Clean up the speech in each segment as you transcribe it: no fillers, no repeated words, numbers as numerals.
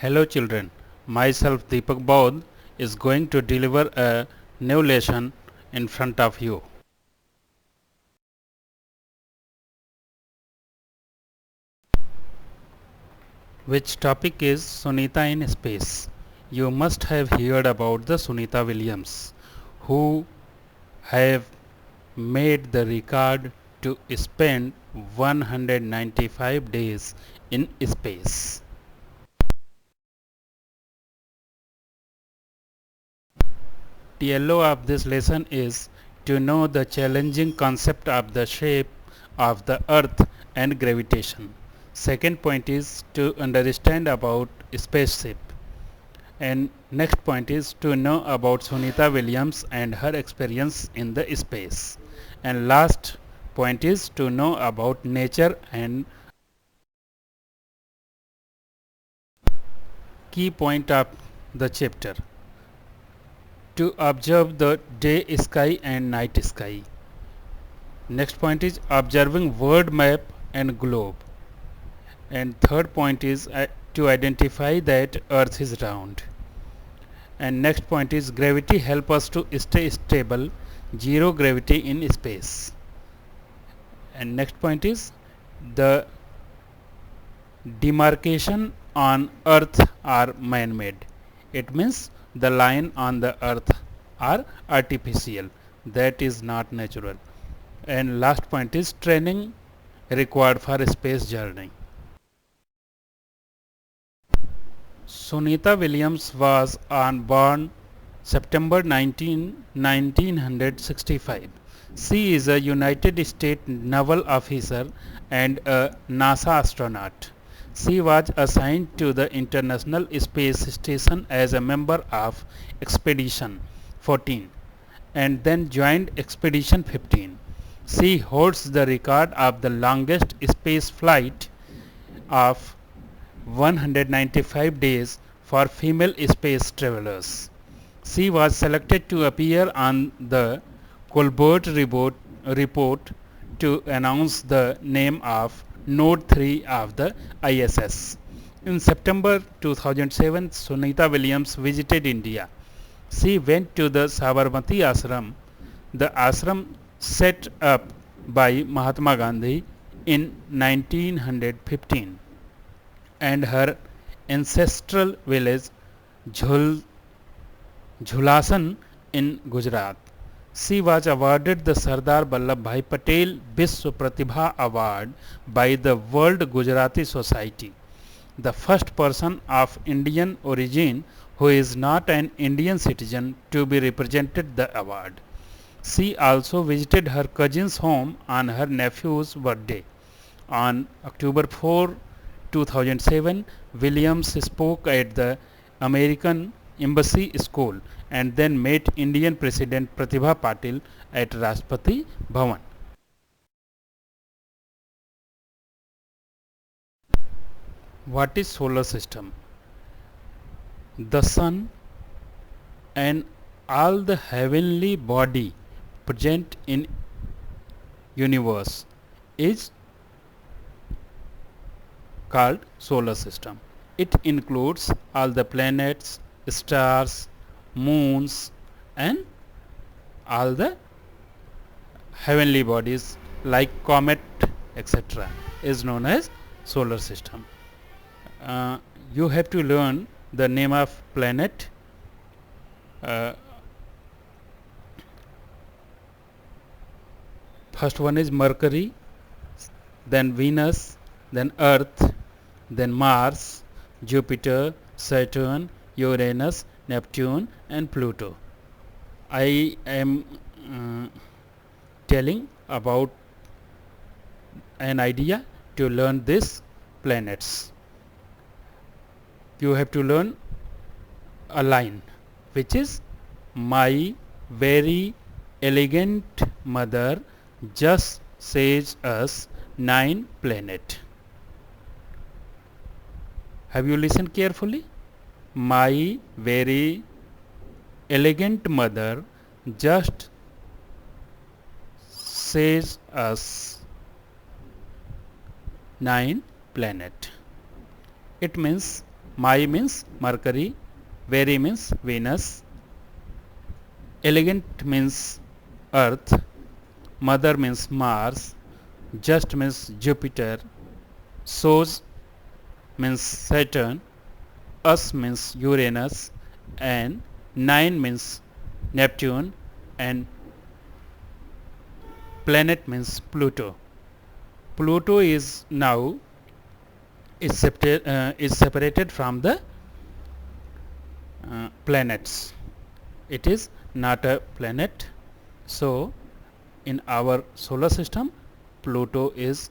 Hello children, myself Deepak Baud is going to deliver a new lesson in front of you. Which topic is Sunita in space. You must have heard about the Sunita Williams who have made the record to spend 195 days in space. TLO of this lesson is to know the challenging concept of the shape of the earth and gravitation. Second point is to understand about spaceship. And next point is to know about Sunita Williams and her experience in the space. And last point is to know about nature and key point of the chapter. To observe the day sky and night sky. Next point is observing world map and globe. And third point is to identify that earth is round. And next point is gravity help us to stay stable, zero gravity in space. And next point is the demarcation on earth are man made. It means the line on the earth are artificial, that is not natural. And last point is training required for space journey. Sunita Williams was born September 19, 1965. She is a United States naval officer and a NASA astronaut. She was assigned to the International Space Station as a member of Expedition 14 and then joined Expedition 15. She holds the record of the longest space flight of 195 days for female space travelers. She was selected to appear on the Colbert report to announce the name of Node 3 of the ISS. In September 2007, Sunita Williams visited India. She went to the Sabarmati Ashram, the ashram set up by Mahatma Gandhi in 1915, and her ancestral village Jhulasan in Gujarat. She was awarded the Sardar Vallabhbhai Patel Vishwa Pratibha Award by the World Gujarati Society, the first person of Indian origin who is not an Indian citizen to be represented the award. She also visited her cousin's home on her nephew's birthday. On October 4, 2007, Williams spoke at the American Embassy School and then met Indian President Pratibha Patil at Rashtrapati Bhavan. What is solar system? The sun and all the heavenly body present in universe is called solar system. It includes all the planets, stars, moons and all the heavenly bodies like comet etc. is known as solar system. You have to learn the name of planet. First one is Mercury, then Venus, then Earth, then Mars, Jupiter, Saturn, Uranus, Neptune and Pluto. I am telling about an idea to learn these planets. You have to learn a line which is my very elegant mother just says us 9 planet. Have you listened carefully? My very elegant mother just says us 9 planet. It means Mai means Mercury, Very means Venus, Elegant means Earth, Mother means Mars, Just means Jupiter, Soz means Saturn, Us means Uranus, and Nine means Neptune, and planet means Pluto. Pluto is now is separated from the planets. It is not a planet. So in our solar system, Pluto is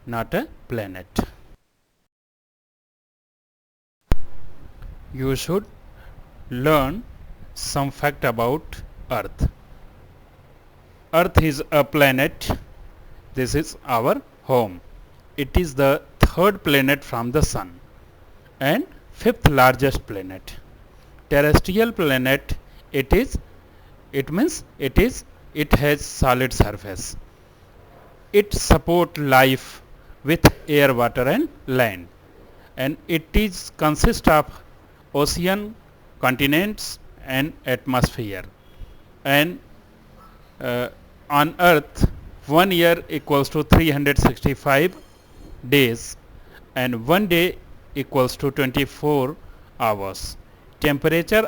not a planet. You should learn some fact about Earth. Earth is a planet. This is our home. It is the third planet from the Sun and fifth largest planet. Terrestrial planet, it means it has solid surface. It support life with air, water and land, and it is consist of ocean, continents and atmosphere. And on Earth, 1 year equals to 365 days and 1 day equals to 24 hours. Temperature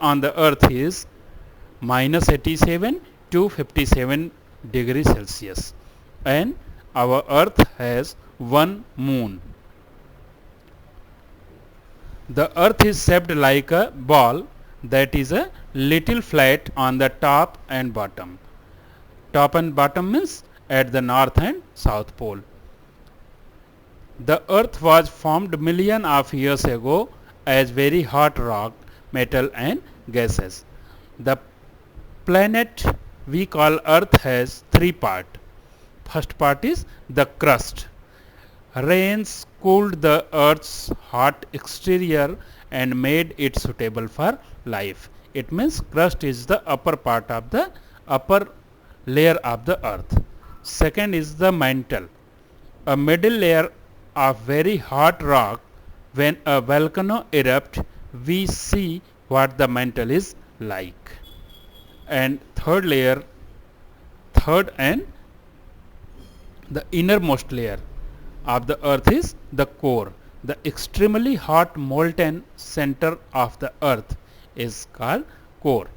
on the Earth is -87 to 57 degrees Celsius, and our Earth has one moon. The Earth is shaped like a ball that is a little flat on the top and bottom. Top and bottom means at the north and south pole. The Earth was formed millions of years ago as very hot rock, metal and gases. The planet we call Earth has three parts. First part is the crust. Rains cooled the Earth's hot exterior and made it suitable for life. It means crust is the upper part of the upper layer of the Earth. Second is the mantle, a middle layer of very hot rock. When a volcano erupts, we see what the mantle is like. And third and the innermost layer of the Earth is the core. The extremely hot molten center of the Earth is called core.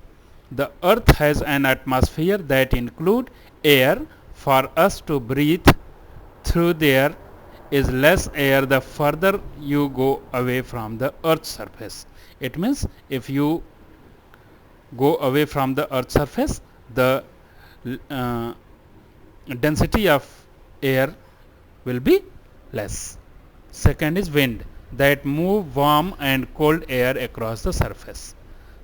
The Earth has an atmosphere that includes air for us to breathe through. There is less air the further you go away from the Earth's surface. It means if you go away from the Earth's surface, the density of air will be less. Second is wind that move warm and cold air across the surface.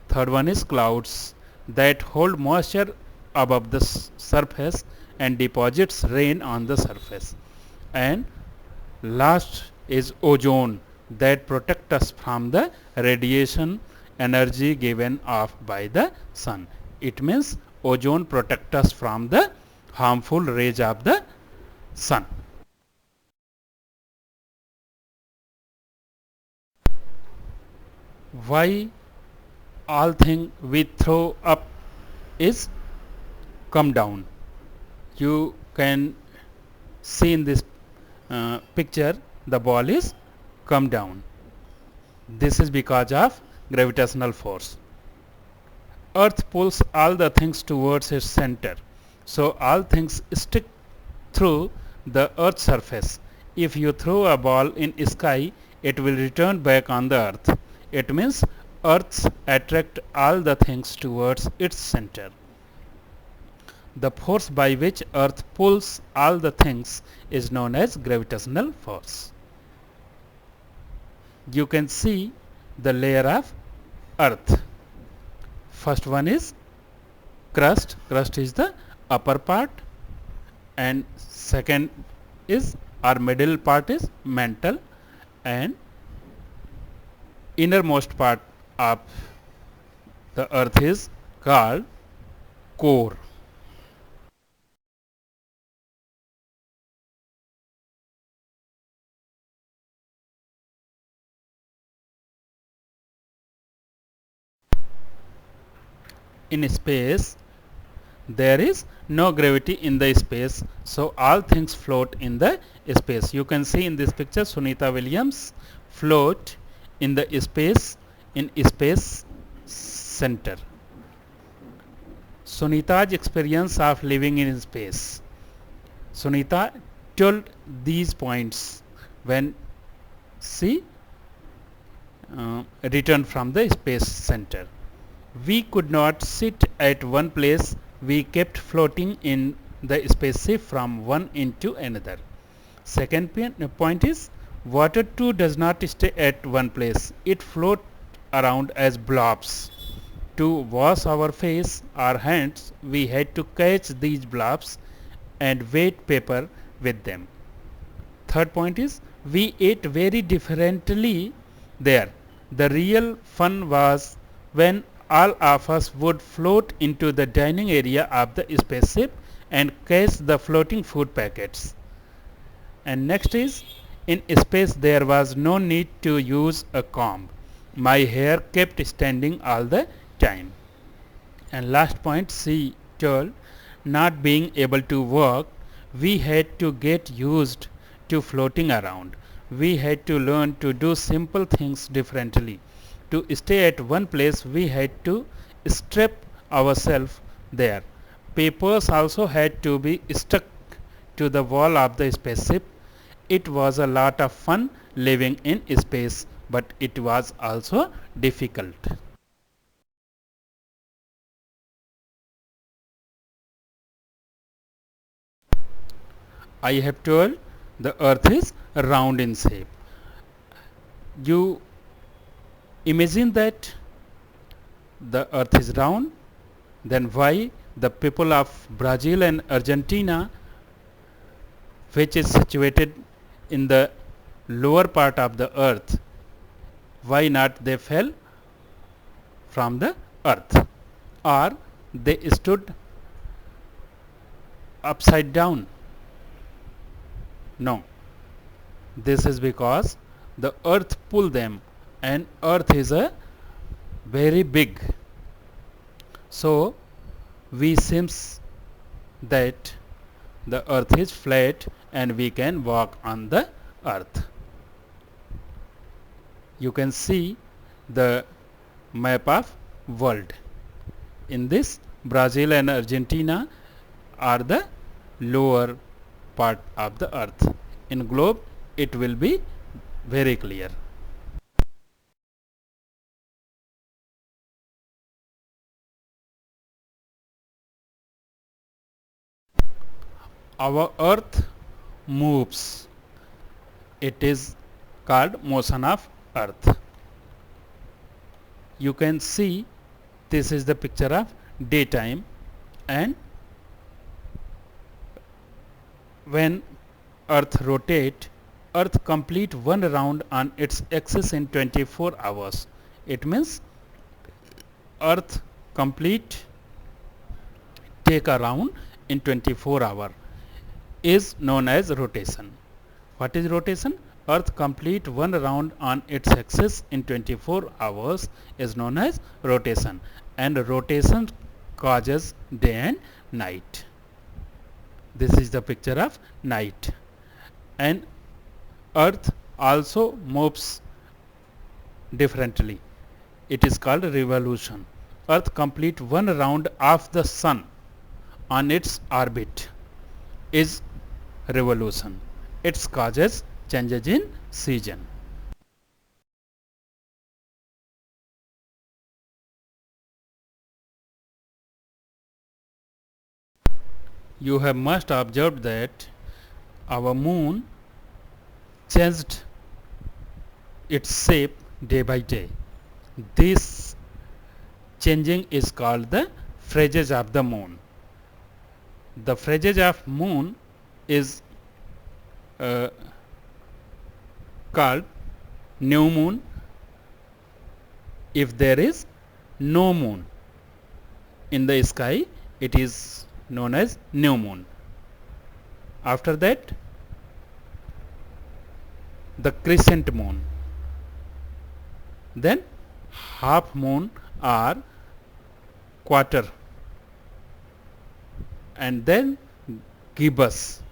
Third one is clouds that hold moisture above the surface and deposits rain on the surface. And last is ozone that protect us from the radiation energy given off by the sun. It means ozone protect us from the harmful rays of the sun. Why all thing we throw up is come down? You can see in this picture the ball is come down. This is because of gravitational force. Earth pulls all the things towards its center, so all things stick through the Earth's surface. If you throw a ball in sky, it will return back on the Earth. It means Earth attract all the things towards its center. The force by which Earth pulls all the things is known as gravitational force. You can see the layer of Earth. First one is crust. Crust is the upper part, and second is our middle part is mantle, and innermost part of the Earth is called core. in space, there is no gravity in the space, so all things float in the space. You can see in this picture Sunita Williams float in the space, in space center. Sunita's experience of living in space. Sunita told these points when she returned from the space center. We could not sit at one place. We kept floating in the spaceship from one into another. Second point is water too does not stay at one place. It floats around as blobs. To wash our face or hands, we had to catch these blobs and wet paper with them. Third point is we ate very differently there. The real fun was when all of us would float into the dining area of the spaceship and catch the floating food packets. And next is in space there was no need to use a comb. My hair kept standing all the time. And last point, she told, not being able to walk, we had to get used to floating around. We had to learn to do simple things differently. To stay at one place, we had to strap ourselves there. Papers also had to be stuck to the wall of the spaceship. It was a lot of fun living in space, but it was also difficult. I have told the earth is round in shape. You imagine that the earth is round, then why the people of Brazil and Argentina, which is situated in the lower part of the earth, why not they fell from the earth, or they stood upside down? No, this is because the earth pulled them, and earth is a very big, so we seems that the earth is flat and we can walk on the earth. You can see the map of world. In this, Brazil and Argentina are the lower part of the earth. In globe it will be very clear. Our earth moves. It is called motion of earth. You can see this is the picture of daytime, and when earth rotate, earth complete one round on its axis in 24 hours. It means earth complete take a round in 24 hour is known as rotation. What is rotation? Earth complete one round on its axis in 24 hours is known as rotation, and rotation causes day and night. This is the picture of night, and earth also moves differently. It is called revolution. Earth complete one round of the sun on its orbit is revolution. It causes changes in season. You have must observed that our moon changed its shape day by day. This changing is called the phases of the moon. The phases of moon is called new moon if there is no moon in the sky. It is known as new moon. After that, the crescent moon, then half moon or quarter, and then gibbous,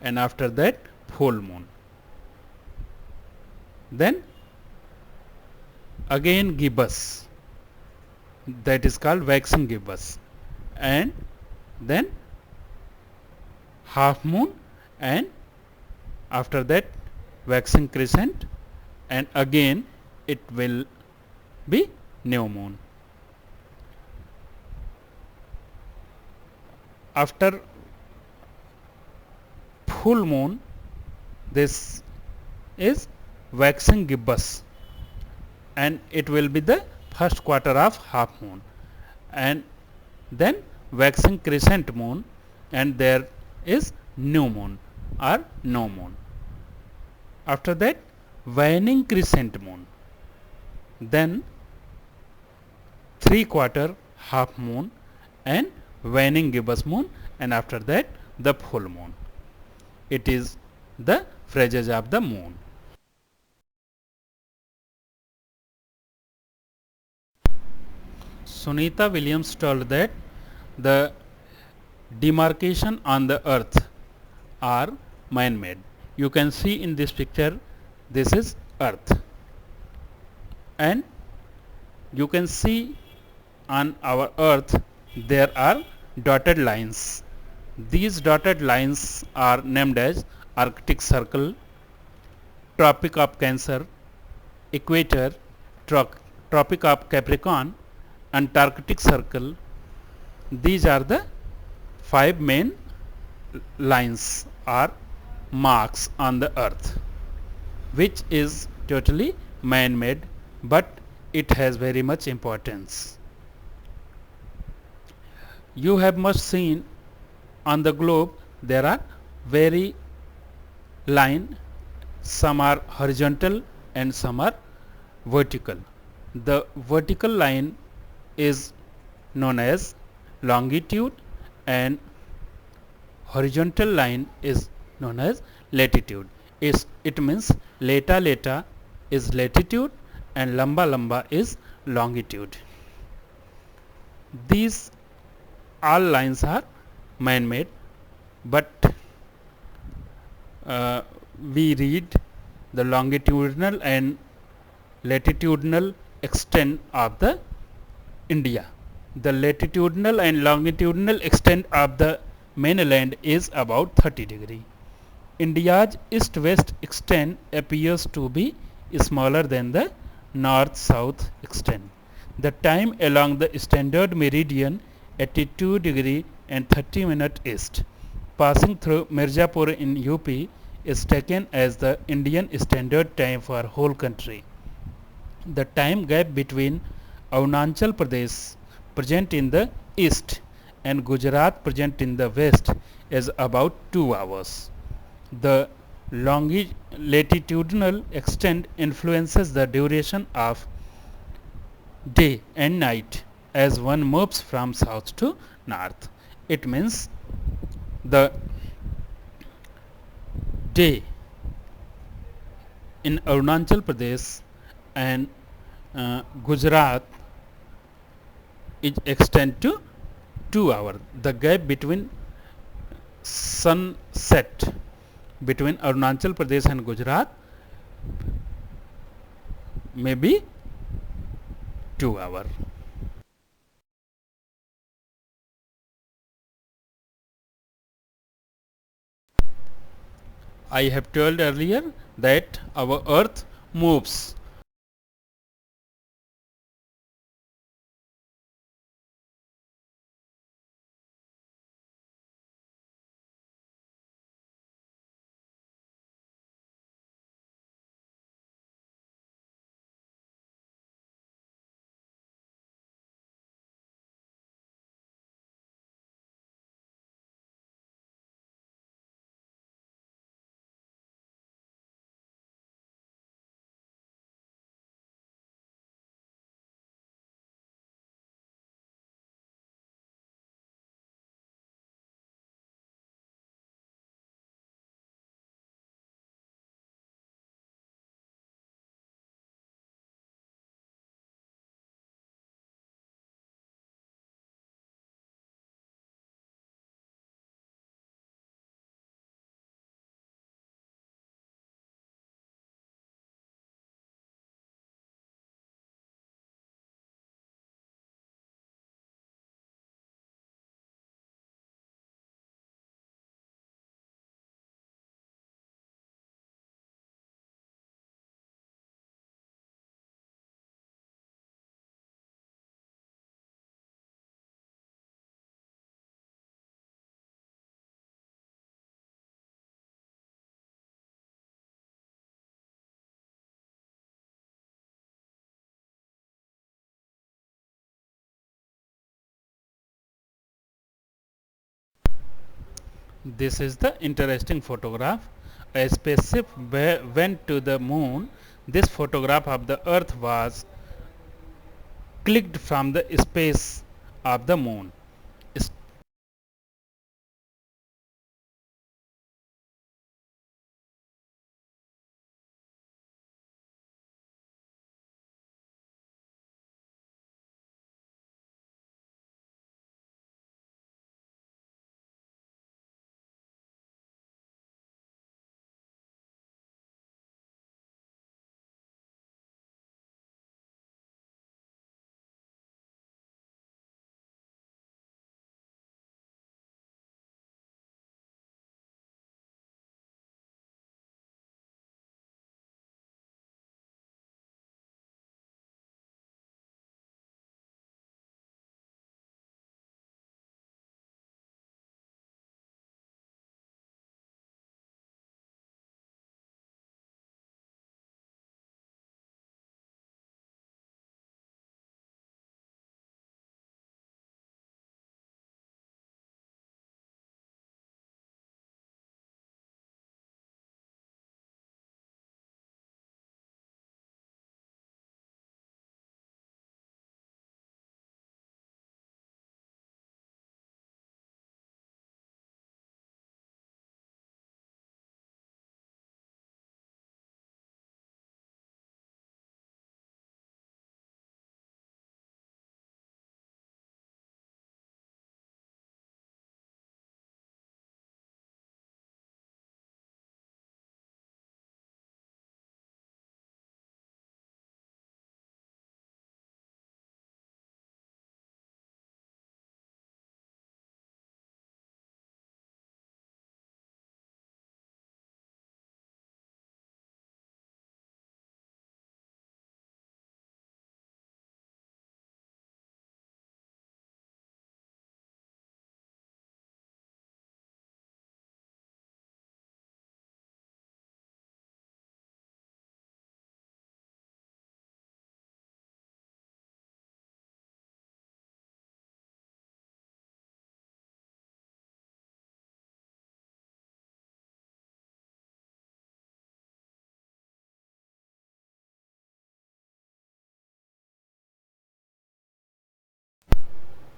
and after that full moon. Then again gibbous, that is called waxing gibbous, and then half moon, and after that waxing crescent, and again it will be new moon. After full moon, this is waxing gibbous, and it will be the first quarter of half moon, and then waxing crescent moon, and there is new moon or no moon. After that waning crescent moon, then 3/4 half moon, and waning gibbous moon, and after that the full moon. It is the phases of the moon. Sunita Williams told that the demarcation on the earth are man-made. You can see in this picture, this is earth, and you can see on our earth there are dotted lines. These dotted lines are named as Arctic Circle, Tropic of Cancer, Equator, Tropic of Capricorn, Antarctic Circle. These are the 5 main lines or marks on the earth, which is totally man-made, but it has very much importance. You have must seen on the globe there are very line, some are horizontal and some are vertical. The vertical line is known as longitude, and horizontal line is known as latitude. It means leta leta is latitude and lamba lamba is longitude. These all lines are man-made, but we read the longitudinal and latitudinal extent of the India. The latitudinal and longitudinal extent of the mainland is about 30 degree. India's east-west extent appears to be smaller than the north-south extent. The time along the standard meridian 82 degree and 30 minutes east, passing through Mirzapur in UP, is taken as the Indian standard time for whole country. The time gap between Arunachal Pradesh present in the east and Gujarat present in the west is about 2 hours. The latitudinal extent influences the duration of day and night as one moves from south to north. It means the day in Arunachal Pradesh and Gujarat is extend to 2 hours. The gap between sunset between Arunachal Pradesh and Gujarat may be 2 hours. I have told earlier that our earth moves This is the interesting photograph. A spaceship went to the moon. This photograph of the Earth was clicked from the space of the moon.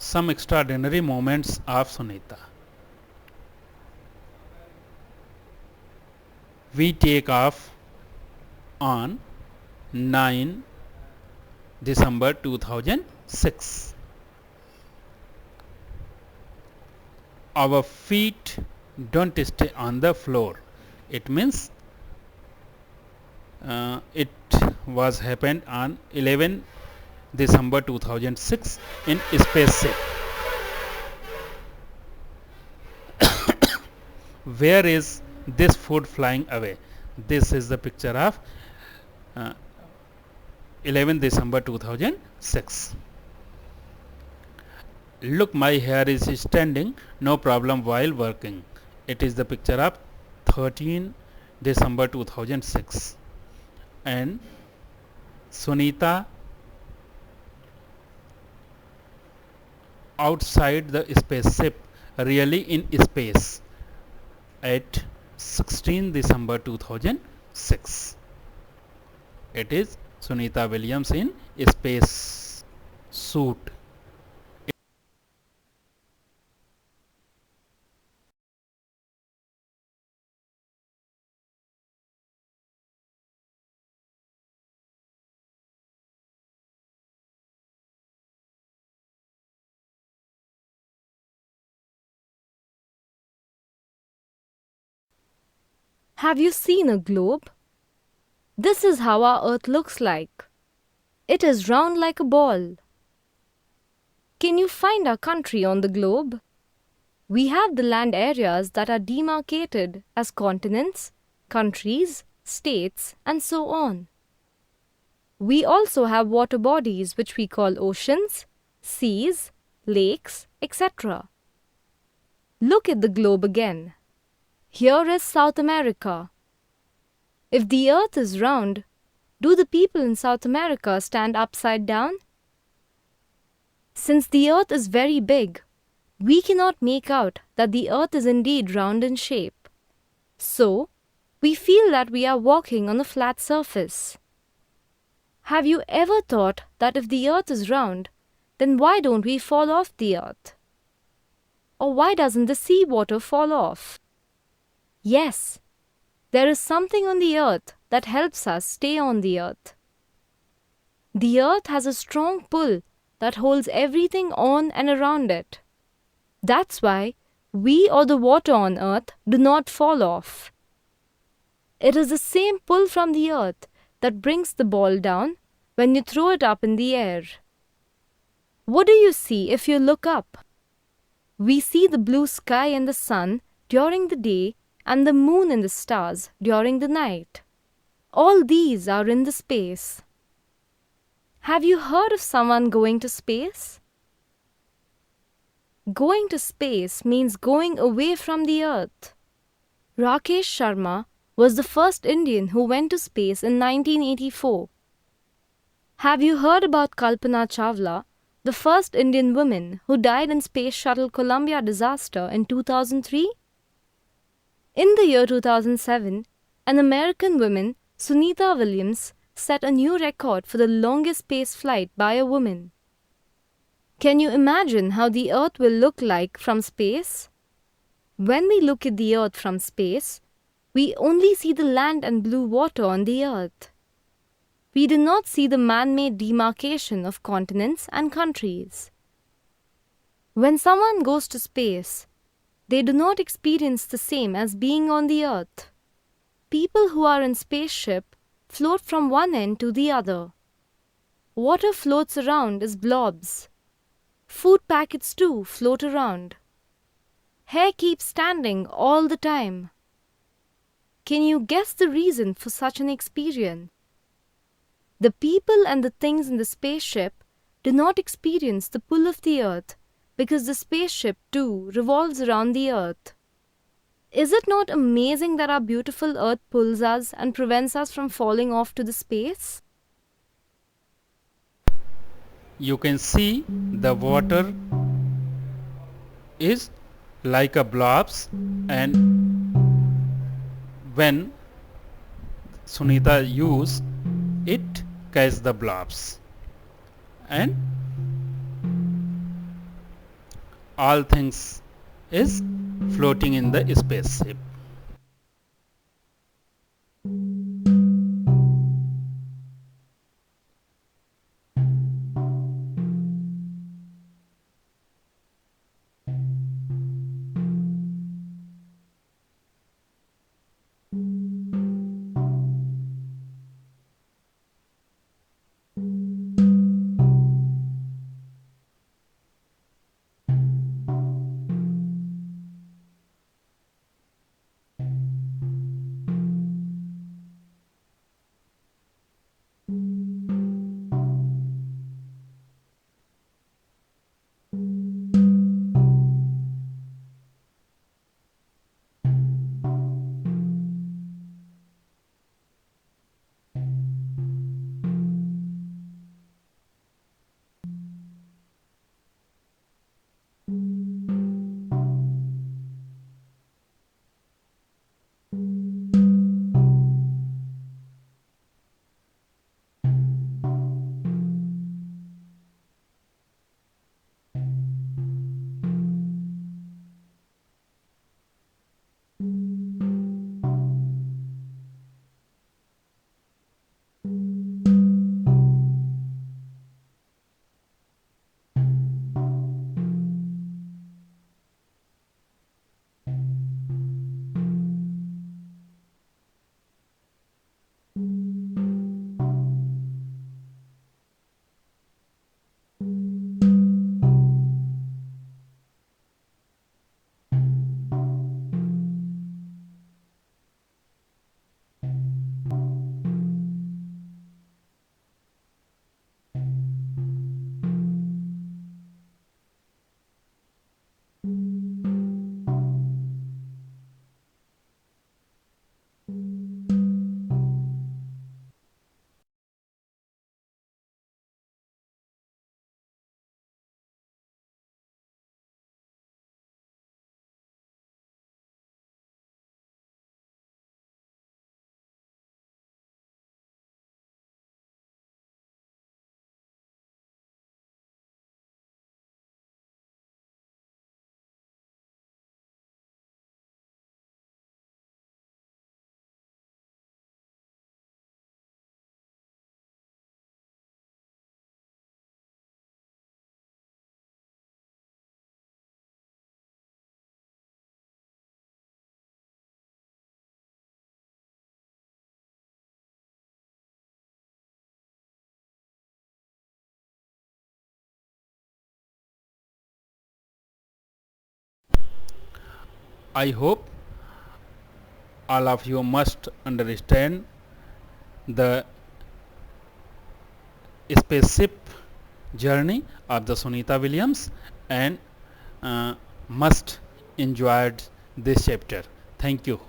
Some extraordinary moments of Sunita. We take off on 9 December 2006. Our feet don't stay on the floor. It means it was happened on 11 December 2006 in spaceship. Where is this food flying away? This is the picture of 11 December 2006. Look, my hair is standing, no problem while working. It is the picture of 13 December 2006. And Sunita outside the spaceship, really in space, at 16 December 2006. It is Sunita Williams in space suit. Have you seen a globe? This is how our Earth looks like. It is round like a ball. Can you find our country on the globe? We have the land areas that are demarcated as continents, countries, states, and so on. We also have water bodies which we call oceans, seas, lakes, etc. Look at the globe again. Here is South America. If the Earth is round, do the people in South America stand upside down? Since the Earth is very big, we cannot make out that the earth is indeed round in shape. So, we feel that we are walking on a flat surface. Have you ever thought that if the earth is round, then why don't we fall off the earth? Or why doesn't the sea water fall off? Yes, there is something on the earth that helps us stay on the earth. The earth has a strong pull that holds everything on and around it. That's why we or the water on earth do not fall off. It is the same pull from the earth that brings the ball down when you throw it up in the air. What do you see if you look up? We see the blue sky and the sun during the day and the moon and the stars during the night. All these are in the space. Have you heard of someone going to space? Going to space means going away from the earth. Rakesh Sharma was the first Indian who went to space in 1984. Have you heard about Kalpana Chawla, the first Indian woman who died in Space Shuttle Columbia disaster in 2003? In the year 2007, an American woman, Sunita Williams, set a new record for the longest space flight by a woman. Can you imagine how the Earth will look like from space? When we look at the Earth from space, we only see the land and blue water on the Earth. We do not see the man-made demarcation of continents and countries. When someone goes to space, they do not experience the same as being on the Earth. People who are in spaceship float from one end to the other. Water floats around as blobs. Food packets too float around. Hair keeps standing all the time. Can you guess the reason for such an experience? The people and the things in the spaceship do not experience the pull of the earth because the spaceship too revolves around the earth. Is it not amazing that our beautiful earth pulls us and prevents us from falling off to the space? You can see the water is like a blobs, and when Sunita use it catch the blobs, and all things is floating in the spaceship. I hope all of you must understand the spaceship journey of the Sunita Williams and must enjoyed this chapter. Thank you.